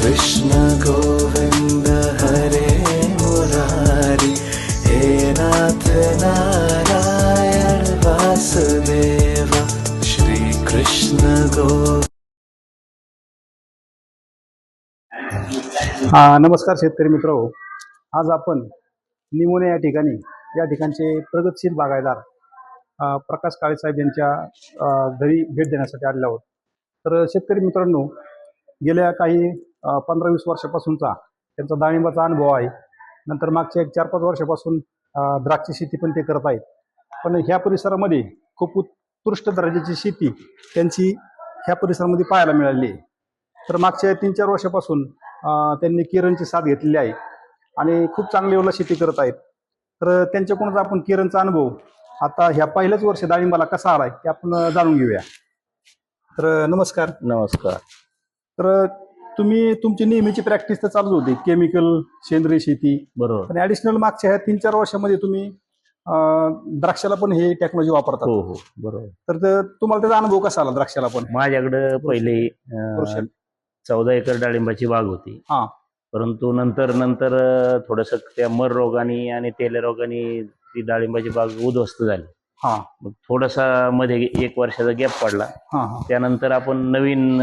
कृष्ण गोविंद हरे मुरारी, हे नाथ नारायण वासुदेव, श्री कृष्ण गोविंद। नमस्कार शेतकरी मित्र, आज आपण निमोने या ठिकाणचे प्रगतशील बागायतदार प्रकाश काळे साहेब यांच्या घरी भेट देण्यासाठी आलेलो आहोत। तर शेतकरी मित्रांनो, गेल्या काही 15-20 वर्षापासूनचा त्यांचा डाळिंबाचा अनुभव आहे। नंतर मागच्या 4-5 वर्षापासून द्राक्ष शेती पण ते करत आहेत। पण ह्या परिसरामध्ये खूप उत्कृष्ट दर्जाची शेती त्यांची ह्या परिसरामध्ये पाहायला मिळाली आहे। तर मागच्या 3-4 वर्षापासून त्यांनी केरनची साथ घेतलेली आहे आणि खूप चांगली लेवलला शेती करत आहेत। तर त्यांच्याकडूनच आपण केरनचा अनुभव आता ह्या पहिल्याच वर्षी डाळिंबाला कसा आलाय ते आपण जाणून घेऊया। तर नमस्कार। नमस्कार। तर तुम्ही तुमची नेहमीची प्रॅक्टिस तर चालूच होती, केमिकल सेंद्रिय शेती बरोबर, पण ॲडिशनल मागच्या ह्या 3-4 वर्षामध्ये तुम्ही द्राक्षाला पण हे टेक्नॉलॉजी वापरतात। हो हो बरोबर। तर तुम्हाला त्याचा अनुभव कसा आला द्राक्षाला पण? माझ्याकडे पहिले 14 एकर डाळिंबाची बाग होती, हा, परंतु नंतर थोडस त्या मर रोगाने आणि तेल्या रोगाने ती डाळिंबाची बाग उद्ध्वस्त झाली। हा, मग थोडासा मध्ये 1 वर्षाचा गॅप पडला। हा, त्यानंतर आपण नवीन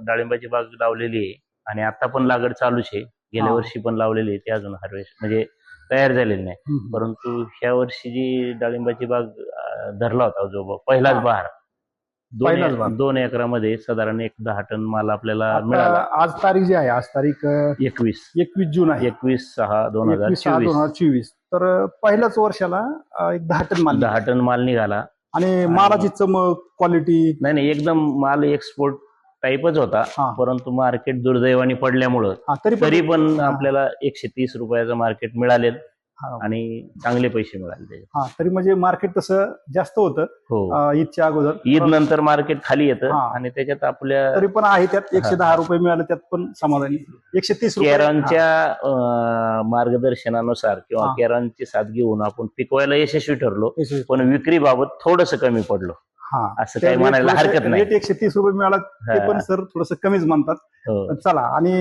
डाळिंबाची बाग लावलेली आहे आणि आता पण लागवड चालूच आहे। गेल्या वर्षी पण लावलेली आहे, ते अजून हार्वेस्ट म्हणजे तयार झालेली नाही। परंतु ह्या वर्षी जी डाळिंबाची बाग धरला होता जो पहिलाच बहार, 2 एकरामध्ये साधारण 10 टन माल आपल्याला मिळाला। आज तारीख जी आहे, आज तारीख 21 जून आहे, 21/6/2024। तर पहिल्याच वर्षाला 10 टन माल 10 टन माल निघाला आणि मालाची चमक, क्वालिटी नाही एकदम माल एक्सपोर्ट टाईपच होता। परंतु मार्केट दुर्दैवाने पडल्यामुळं तरी पण आपल्याला 130 रुपयाचं मार्केट मिळाले आणि चांगले पैसे मिळाले। तरी म्हणजे मार्केट तसं जास्त होतं ईदच्या अगोदर। ईद नंतर मार्केट खाली येतं आणि त्याच्यात आपल्या तरी पण आहे त्यात 110 रुपये मिळाले, त्यात पण समाधानी। 130 रुपये केरनच्या मार्गदर्शनानुसार किंवा केरनची साथ घेऊन आपण पिकवायला यशस्वी ठरलो, पण विक्री बाबत थोडस कमी पडलो, असं काही म्हणायला हरकत नाही। रेट 130 रुपये मिळाला ते पण सर थोडस कमीच म्हणतात। चला, आणि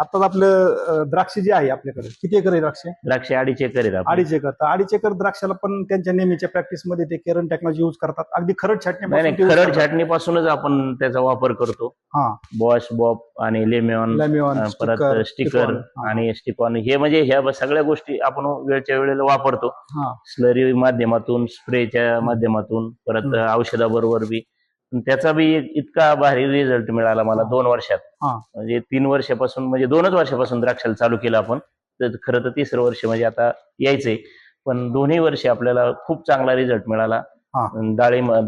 आता आपलं द्राक्ष जे आहे आपल्याकडे किती एकर आहे द्राक्ष? 2.5 एकर आहे। 2.5 एकर, तर 2.5 एकर द्राक्षाला पण त्यांच्या नेहमीच्या प्रॅक्टिस मध्ये ते केरन टेक्नॉलॉजी यूज करतात। अगदी खरड छाटणीपासूनच आपण त्याचा वापर करतो। बॉश, बॉब आणि लेमॉन, परत स्टिकर आणि स्टिकॉन, हे म्हणजे ह्या सगळ्या गोष्टी आपण वेळच्या वेळेला वापरतो। स्लरी माध्यमातून, स्प्रेच्या माध्यमातून, परत औषधाबरोबर बी। त्याचा बी इतका भारी रिझल्ट मिळाला मला 2 वर्षात। म्हणजे 3 वर्षापासून, म्हणजे 2च वर्षापासून द्राक्षाला चालू केलं आपण, तर खरं तर 3रं वर्ष म्हणजे आता यायचंय, पण दोन्ही वर्षी आपल्याला खूप चांगला रिझल्ट मिळाला।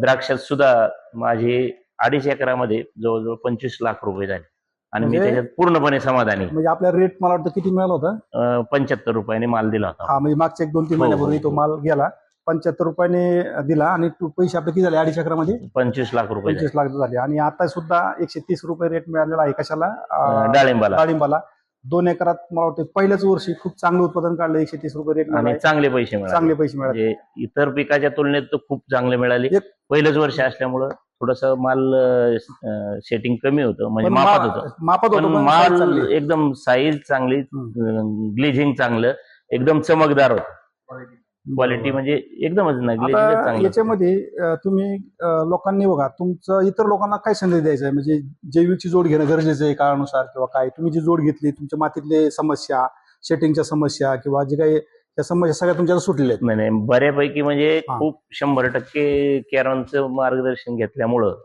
द्राक्षात सुद्धा माझे 2.5 एकरामध्ये जवळजवळ 25 लाख रुपये झाले आणि मी त्याच्यात पूर्णपणे समाधानी। म्हणजे आपला रेट मला वाटतं किती मिळाला होता? 75 रुपयाने माल दिला होता। म्हणजे मागच्या 1-2-3 महिन्यापूर्वी तो माल गेला, 75 रुपयाने दिला आणि पैसे आपले किती झाले 2.5 एकरामध्ये? 25 लाख रुपये 25 लाख झाले। आणि आता सुद्धा 130 रुपये रेट मिळालेला आहे कशाला? डाळिंबाला 2 एकरात मला वाटतं पहिल्याच वर्षी खूप चांगलं उत्पादन काढलं, 130 रुपये रेट आणि चांगले पैसे मिळाले। इतर पिकाच्या तुलनेत तर खूप चांगले मिळाले। पहिलंच वर्ष असल्यामुळं थोडस माल सेटिंग कमी होतं, म्हणजे मापात होतं, माल एकदम साईज चांगली, ग्लेझिंग चांगलं, एकदम चमकदार होतं, क्वालिटी म्हणजे एकदमच नाही। याच्यामध्ये तुम्ही लोकांनी बघा, तुमचं इतर लोकांना काय संदेश द्यायचा आहे? म्हणजे जैविकची जोड घेणं गरजेचं आहे काळानुसार, किंवा काय तुम्ही जी जोड घेतली, तुमच्या मातीतले समस्या, सेटिंगच्या समस्या किंवा जे काही त्या समस्या सगळ्या तुमच्या सुटलेल्या आहेत? नाही, बऱ्यापैकी म्हणजे खूप 100% केरनचं मार्गदर्शन घेतल्यामुळं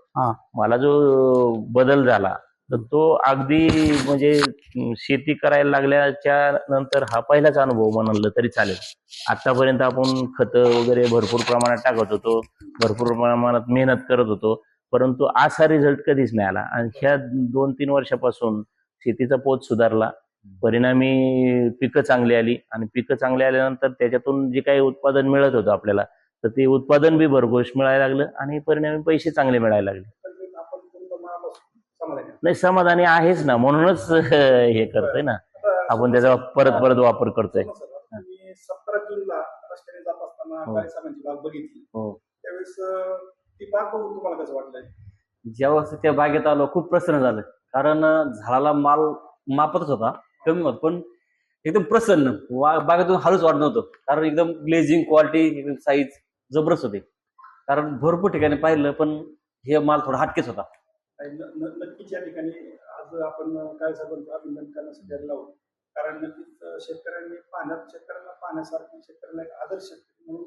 मला जो बदल झाला, तर तो अगदी म्हणजे शेती करायला लागल्याच्या नंतर हा पहिलाच अनुभव म्हणाल तरी चालेल। आतापर्यंत आपण खतं वगैरे भरपूर प्रमाणात टाकत होतो, भरपूर प्रमाणात मेहनत करत होतो, परंतु असा रिझल्ट कधीच नाही आला। आणि ह्या 2-3 वर्षापासून शेतीचा पोत सुधारला, परिणामी पिकं चांगली आली, आणि पिकं चांगली आल्यानंतर त्याच्यातून जे काही उत्पादन मिळत होतं आपल्याला, तर ते उत्पादन बी भरघोष मिळायला लागलं आणि परिणामी पैसे चांगले मिळायला लागले। नाही, समाधानी आहेच ना, म्हणूनच हे करतोय ना आपण, त्याचा परत वापर करतोय। 17 जूनला रस्त्याने जात असताना काळे साहेबांची बाग बघितली, त्यावेळेस ती बाग बघून तुम्हाला कसं वाटलंय? जेव्हा त्या बागेत आलो खूप प्रसन्न झालं, कारण झाडाला माल मापतच होता, कमी होत पण एकदम प्रसन्न, बागेतून हालूच वाटत नव्हतं, कारण एकदम ग्लेझिंग क्वालिटी, एकदम साईज जबरदस्त होते. कारण भरपूर ठिकाणी पाहिलं पण हे माल थोडा हटकेच होता. नक्कीच या ठिकाणी आज आपण काय साहेबांचं अभिनंदन करण्यासाठी आलेलो आहोत, कारण नक्कीच शेतकऱ्यांना पाहण्यासारखी, शेतकऱ्याला एक आदर्श म्हणून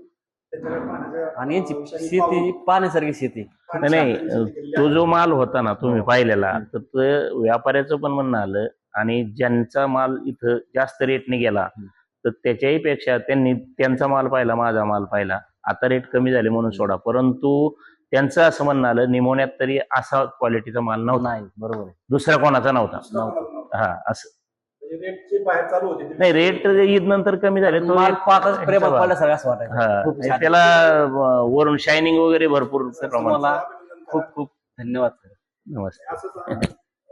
त्याच्याकडे पाहण्याच्या आणि यांची शेती पाहण्यासारखी शेती. नाही, तो जो माल होता ना तुम्ही पाहिलेला, तर ते व्यापाऱ्याचं पण म्हणणं आलं आणि ज्यांचा माल इथं जास्त रेटने गेला तर त्याच्याही पेक्षा त्यांनी त्यांचा माल पाहिला, माझा माल पाहिला, आता रेट कमी झाले म्हणून सोडा, परंतु त्यांचं असं म्हणणं आलं निमोन्यात तरी असा क्वालिटीचा माल नव्हता. नाही, बरोबर आहे. दुसऱ्या कोणाचा नव्हता. हा, असं रेटचे बाहेर चालू होते नाही, रेट ईद नंतर कमी झाले, तो माल पाहताच प्रेमात पडल्यासारखं असं वाटायचं. हा, खूप छान. त्याला वरून शायनिंग वगैरे भरपूर प्रमाणात. तुम्हाला खूप खूप धन्यवाद सर. नमस्ते. असंच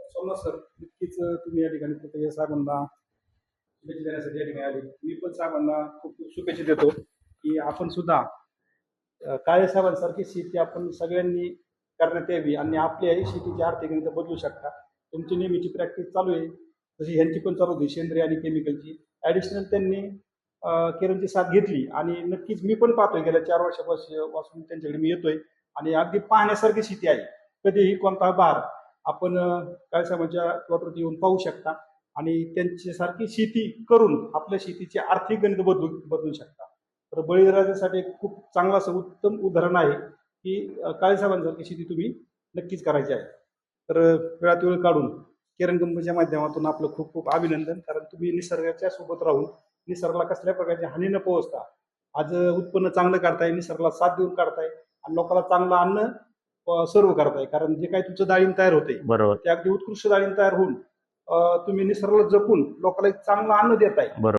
सोमनाथ सर, नक्कीच तुम्ही या ठिकाणी कृतज्ञ साहेबांना शुभेच्छा देण्यासाठी या ठिकाणी आले. मी पण साहेबांना खूप खूप शुभेच्छा देतो की आपण सुद्धा काळे साहेबांसारखी शेती आपण सगळ्यांनी करण्यात यावी आणि आपल्याही शेतीची आर्थिक गणित बदलू शकता. तुमची नेहमीची प्रॅक्टिस चालू आहे, तशी ह्यांची पण चालू होती सेंद्रिय आणि केमिकलची. ॲडिशनल त्यांनी किरणची साथ घेतली आणि नक्कीच मी पण पाहतोय गेल्या 4 वर्षापासून त्यांच्याकडे मी येतोय आणि अगदी पाहण्यासारखी शेती आहे. कधीही कोणता बहार आपण काळे साहेबांच्या प्लॉटवरती येऊन पाहू शकता आणि त्यांच्यासारखी शेती करून आपल्या शेतीची आर्थिक गणित बदलू शकता. तर बळीराजासाठी खूप चांगलं असं उत्तम उदाहरण आहे की काळे साहेबांसारखी शेती तुम्ही नक्कीच करायची आहे. तर वेळात वेळ काढून किरण कंपनीच्या माध्यमातून आपलं खूप खूप अभिनंदन, कारण तुम्ही निसर्गाच्या सोबत राहून निसर्गाला कसल्या प्रकारची हानी न पोहोचता आज उत्पन्न चांगलं काढताय, निसर्गाला साथ देऊन काढताय आणि लोकांना चांगलं अन्न सर्व करताय. कारण जे काही तुमचं डाळिंब तयार होते बरोबर, ते अगदी उत्कृष्ट डाळिंब तयार होऊन तुम्ही निसर्गाला जपून लोकांना एक चांगलं अन्न देताय. बरोबर.